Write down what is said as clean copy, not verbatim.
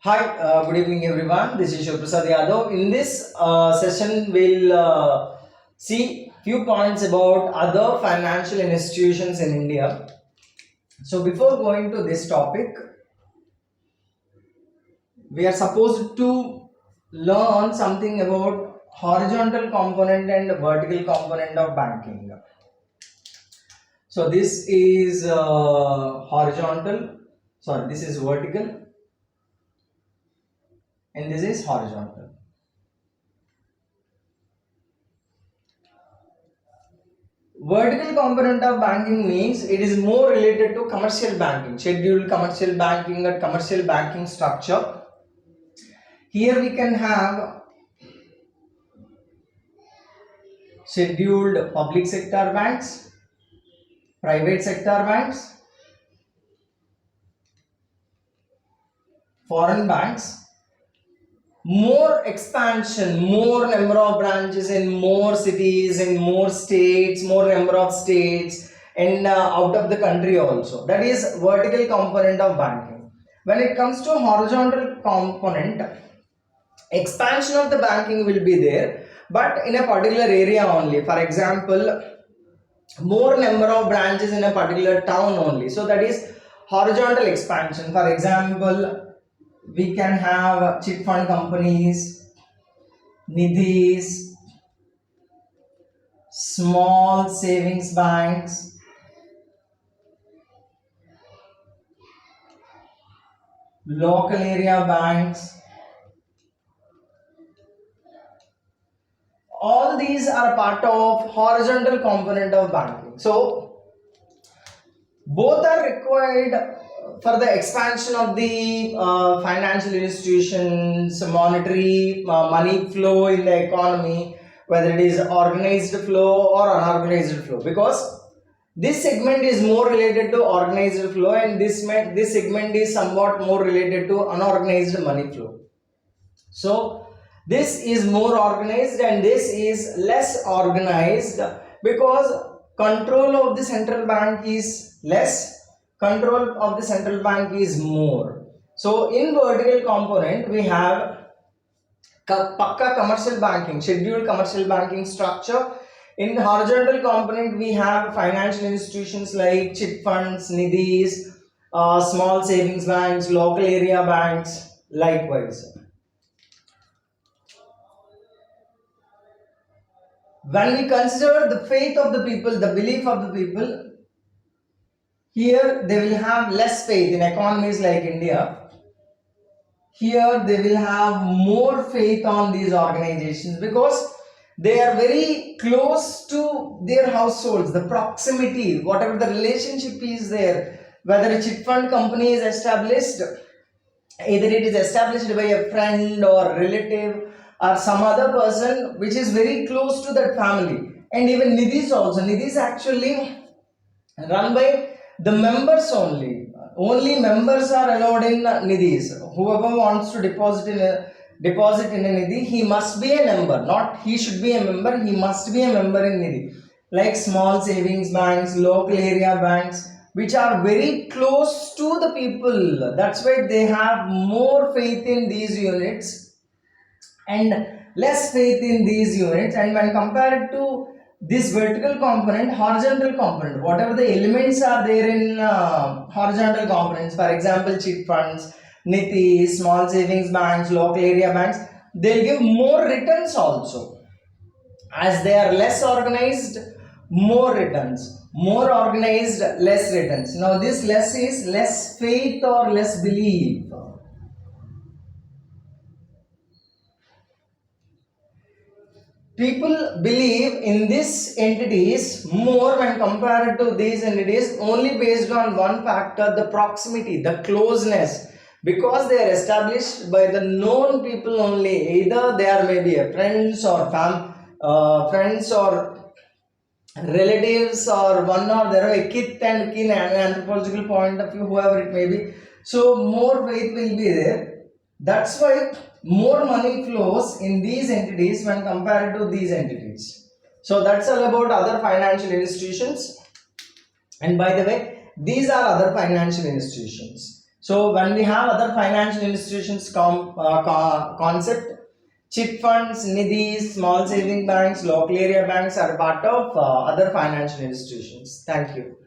Hi, good evening everyone. This is Shiv Prasad Yadav. In this session, we'll see few points about other financial institutions in India. So before going to this topic, we are supposed to learn something about horizontal component and vertical component of banking. So this is horizontal, sorry, this is vertical and this is horizontal. Vertical component of banking means it is more related to commercial banking, scheduled commercial banking or commercial banking structure. Here we can have scheduled public sector banks, private sector banks, foreign banks, more expansion, more number of branches in more cities, in more states, more number of states, and out of the country also. That is vertical component of banking. When it comes to horizontal component, expansion of the banking will be there, but in a particular area only. For example, more number of branches in a particular town only. So that is horizontal expansion. For example, we can have chit fund companies, nidhis, small savings banks, local area banks. All these are part of horizontal component of banking. So both are required for the expansion of the financial institutions, monetary money flow in the economy, whether it is organized flow or unorganized flow, because this segment is more related to organized flow and this segment is somewhat more related to unorganized money flow. So this is more organized and this is less organized, because control of the central bank is less, control of the central bank is more. So in vertical component we have pakka commercial banking, scheduled commercial banking structure. In the horizontal component we have financial institutions like chit funds, nidhis, small savings banks, local area banks, likewise. When we consider the faith of the people, the belief of the people, here they will have less faith in economies like India. Here they will have more faith on these organizations because they are very close to their households, the proximity, whatever the relationship is there, whether a chit fund company is established, either it is established by a friend or relative or some other person which is very close to that family. And even nidhis also, nidhis actually run by the members only members are allowed in nidhis. Whoever wants to deposit in a nidhi, he must be a member, not he should be a member, he must be a member in nidhi. Like small savings banks, local area banks, which are very close to the people, that's why they have more faith in these units and less faith in these units. And when compared to this vertical component, horizontal component, whatever the elements are there in horizontal components, for example chit funds, niti, small savings banks, local area banks, they'll give more returns also. As they are less organized, more returns, more organized, less returns. Now this less is less faith or less belief. People believe in these entities more when compared to these entities only based on one factor, the proximity, the closeness, because they are established by the known people only. Either they are maybe a friends or friends or relatives or one or there are a kith and kin and anthropological point of view, whoever it may be. So more faith will be there. That's why more money flows in these entities when compared to these entities. So that's all about other financial institutions. And by the way, these are other financial institutions. So when we have other financial institutions concept, chit funds, nidhis, small saving banks, local area banks are part of other financial institutions. Thank you.